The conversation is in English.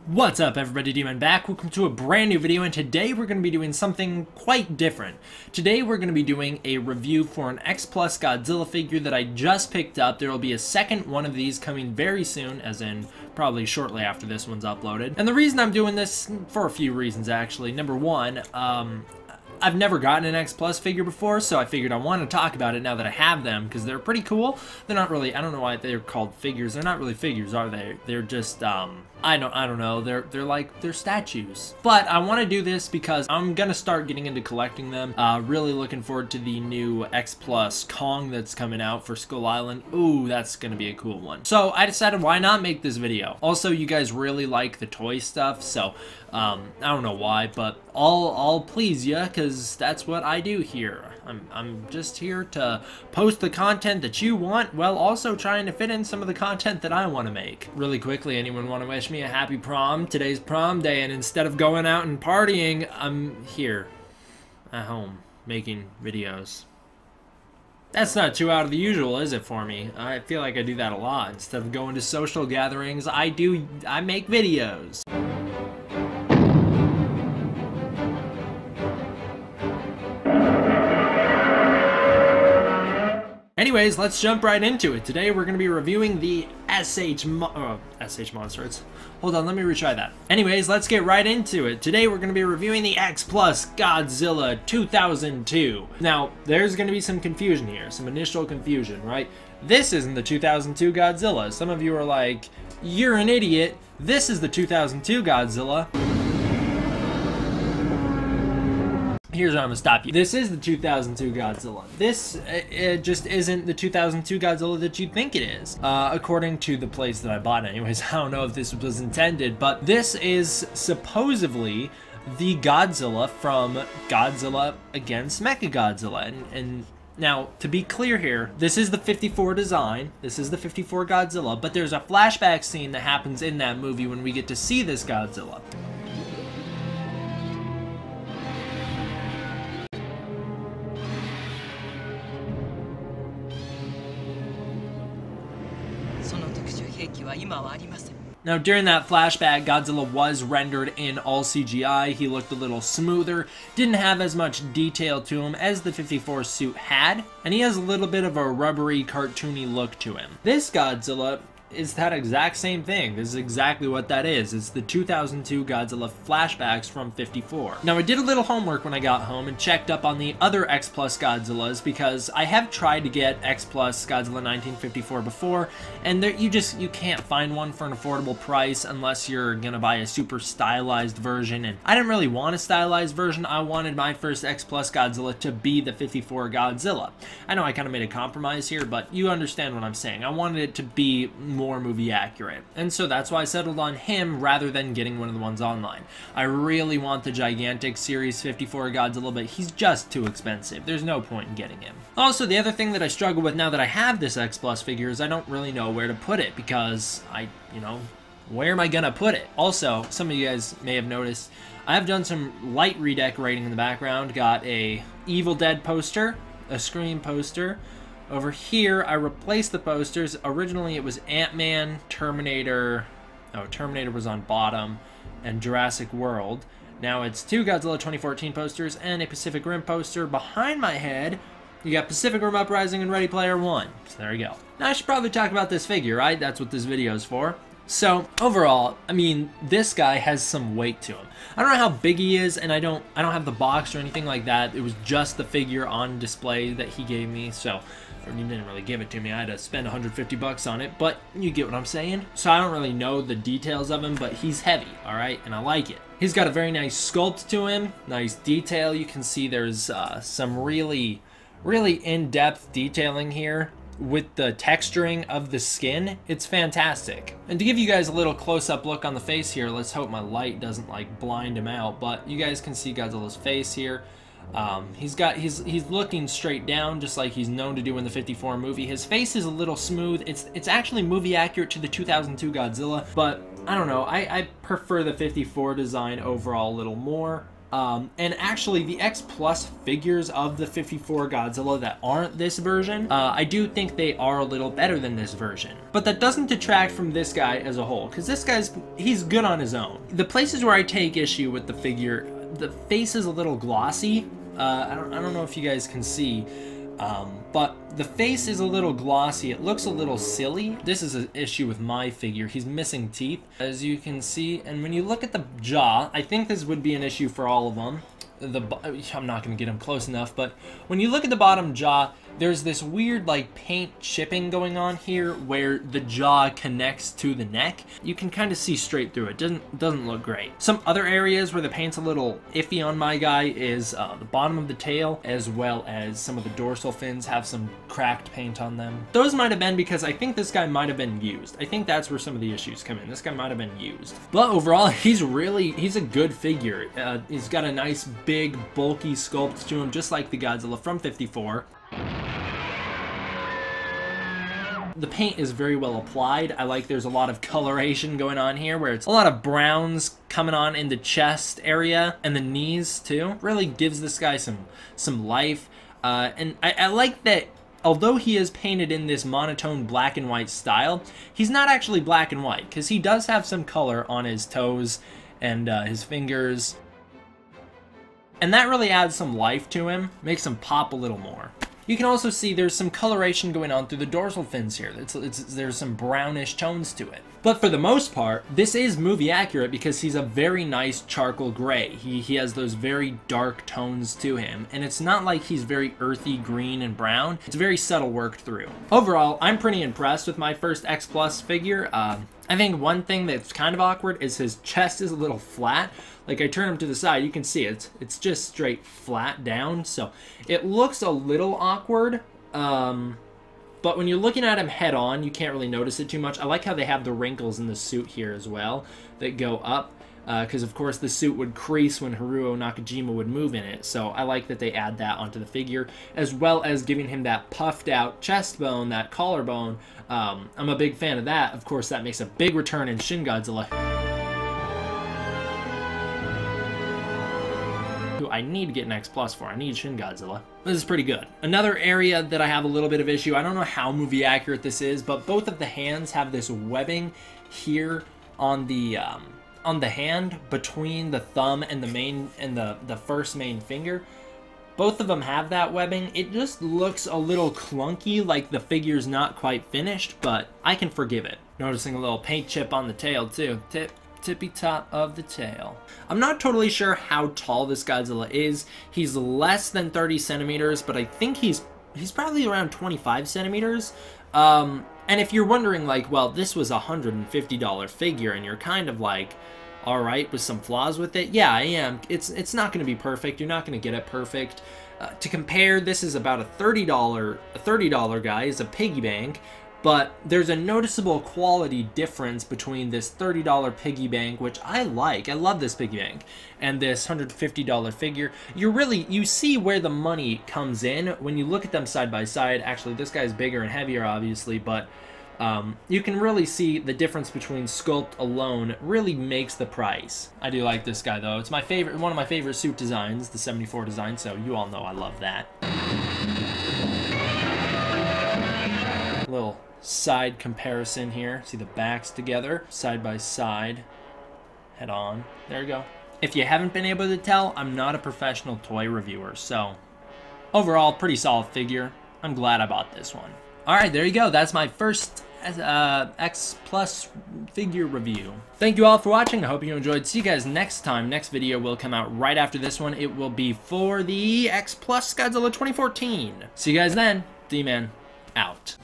What's up everybody, Demon back. Welcome to a brand new video, and today we're going to be doing something quite different. Today we're going to be doing a review for an X-Plus Godzilla figure that I just picked up. There will be a second one of these coming very soon, as in probably shortly after this one's uploaded. And the reason I'm doing this, for a few reasons actually. Number one, I've never gotten an X-Plus figure before, so I figured I want to talk about it now that I have them, because they're pretty cool. They're not really, I don't know why they're called figures. They're not really figures, are they? They're just, I don't know. They're statues. But I want to do this because I'm gonna start getting into collecting them. Really looking forward to the new X-Plus Kong that's coming out for Skull Island. Ooh, that's gonna be a cool one. So I decided, why not make this video? Also, you guys really like the toy stuff, so I don't know why, but I'll please you, because that's what I do here. I'm just here to post the content that you want, while also trying to fit in some of the content that I want to make. Really quickly, anyone want to wish me a happy prom? Today's prom day, and instead of going out and partying, I'm here at home making videos. That's not too out of the usual, is it, for me? I feel like I do that a lot. Instead of going to social gatherings, I make videos. Anyways, let's jump right into it. Today we're going to be reviewing the SH Monster. Hold on, let me retry that. Anyways, let's get right into it. Today we're going to be reviewing the X-Plus Godzilla 2002. Now, there's going to be some confusion here, some initial confusion, right? This isn't the 2002 Godzilla. Some of you are like, you're an idiot. This is the 2002 Godzilla. Here's where I'm gonna stop you. This is the 2002 Godzilla. This it just isn't the 2002 Godzilla that you think it is. According to the place that I bought it. Anyways, I don't know if this was intended, but this is supposedly the Godzilla from Godzilla X Mechagodzilla. And now, to be clear here, this is the 54 design. This is the 54 Godzilla, but there's a flashback scene that happens in that movie when we get to see this Godzilla. Now, during that flashback, Godzilla was rendered in all CGI. He looked a little smoother, didn't have as much detail to him as the 54 suit had, and he has a little bit of a rubbery, cartoony look to him. This Godzilla is that exact same thing. This is exactly what that is. It's the 2002 Godzilla flashbacks from 54. Now, I did a little homework when I got home and checked up on the other X-Plus Godzillas, because I have tried to get X-Plus Godzilla 1954 before, and you can't find one for an affordable price unless you're gonna buy a super stylized version, and I didn't really want a stylized version. I wanted my first X-Plus Godzilla to be the 54 Godzilla. I know I kind of made a compromise here, but you understand what I'm saying. I wanted it to be more movie accurate, and so that's why I settled on him rather than getting one of the ones online. I really want the gigantic Series 54 Godzilla, but he's just too expensive. There's no point in getting him. Also, the other thing that I struggle with now that I have this X-Plus figure is I don't really know where to put it, because where am I gonna put it? Also, some of you guys may have noticed, I have done some light redecorating in the background. Got a Evil Dead poster, a Scream poster. Over here, I replaced the posters. Originally, it was Ant-Man, Terminator. Oh, Terminator was on bottom, and Jurassic World. Now it's two Godzilla 2014 posters and a Pacific Rim poster. Behind my head, you got Pacific Rim Uprising and Ready Player One. So there you go. Now I should probably talk about this figure, right? That's what this video is for. So overall, I mean, this guy has some weight to him. I don't know how big he is, and I don't have the box or anything like that. It was just the figure on display that he gave me, so he didn't really give it to me. I had to spend 150 bucks on it, but you get what I'm saying. So I don't really know the details of him, but he's heavy, all right, and I like it. He's got a very nice sculpt to him, nice detail. You can see there's some really in-depth detailing here. With the texturing of the skin, it's fantastic. And to give you guys a little close-up look on the face here, let's hope my light doesn't like blind him out, but you guys can see Godzilla's face here. He's looking straight down, just like he's known to do in the 54 movie. His face is a little smooth. It's actually movie accurate to the 2002 Godzilla, but I don't know. I prefer the 54 design overall a little more. And actually, the X-Plus figures of the 54 Godzilla that aren't this version, I do think they are a little better than this version. But that doesn't detract from this guy as a whole, because this he's good on his own. The places where I take issue with the figure, the face is a little glossy. I don't know if you guys can see, but the face is a little glossy. It looks a little silly. This is an issue with my figure. He's missing teeth, as you can see. And when you look at the jaw, I think this would be an issue for all of them. I'm not going to get him close enough, but when you look at the bottom jaw, there's this weird like paint chipping going on here where the jaw connects to the neck. You can kind of see straight through it. Doesn't look great. Some other areas where the paint's a little iffy on my guy is the bottom of the tail, as well as some of the dorsal fins have some cracked paint on them. Those might have been because I think this guy might have been used. I think that's where some of the issues come in. This guy might have been used. But overall, he's a good figure. He's got a nice big bulky sculpt to him, just like the Godzilla from 54. The paint is very well applied. I like there's a lot of coloration going on here where it's a lot of browns coming on in the chest area and the knees too. Really gives this guy some life. And I like that although he is painted in this monotone black and white style, he's not actually black and white because he does have some color on his toes and his fingers. And that really adds some life to him, makes him pop a little more. You can also see there's some coloration going on through the dorsal fins here. There's some brownish tones to it. But for the most part, this is movie accurate because he's a very nice charcoal gray. He has those very dark tones to him, and it's not like he's very earthy green and brown. It's very subtle worked through. Overall, I'm pretty impressed with my first X-Plus figure. I think one thing that's kind of awkward is his chest is a little flat. Like I turn him to the side, you can see it's just straight flat down, so it looks a little awkward. But when you're looking at him head on, you can't really notice it too much. I like how they have the wrinkles in the suit here as well that go up, because of course the suit would crease when Haruo Nakajima would move in it. So I like that they add that onto the figure, as well as giving him that puffed out chest bone, that collarbone. I'm a big fan of that. Of course, that makes a big return in Shin Godzilla. Who I need to get an X-Plus for. I need Shin Godzilla. This is pretty good. Another area that I have a little bit of issue, I don't know how movie accurate this is, but both of the hands have this webbing here on the hand between the thumb and the main and the first main finger. Both of them have that webbing. It just looks a little clunky, like the figure's not quite finished, but I can forgive it. Noticing a little paint chip on the tail too. Tippy top of the tail. I'm not totally sure how tall this Godzilla is. He's less than 30 centimeters, but I think he's probably around 25 centimeters. And if you're wondering, like, well, this was a $150 figure, and you're kind of like, all right, with some flaws with it. Yeah, I am. It's not going to be perfect. You're not going to get it perfect. To compare, this is about a $30 guy. It's a piggy bank. But there's a noticeable quality difference between this $30 piggy bank, which I like. I love this piggy bank, and this $150 figure. You see where the money comes in when you look at them side by side. Actually, this guy's bigger and heavier, obviously, but you can really see the difference between sculpt alone really makes the price. I do like this guy, though. It's my favorite, one of my favorite suit designs, the 74 design, so you all know I love that. Little side comparison here. See the backs together, side by side, head on. There you go. If you haven't been able to tell, I'm not a professional toy reviewer, so overall, pretty solid figure. I'm glad I bought this one. All right, there you go. That's my first X-Plus figure review. Thank you all for watching. I hope you enjoyed. See you guys next time. Next video will come out right after this one. It will be for the X-Plus Godzilla 2014. See you guys then. D-Man out.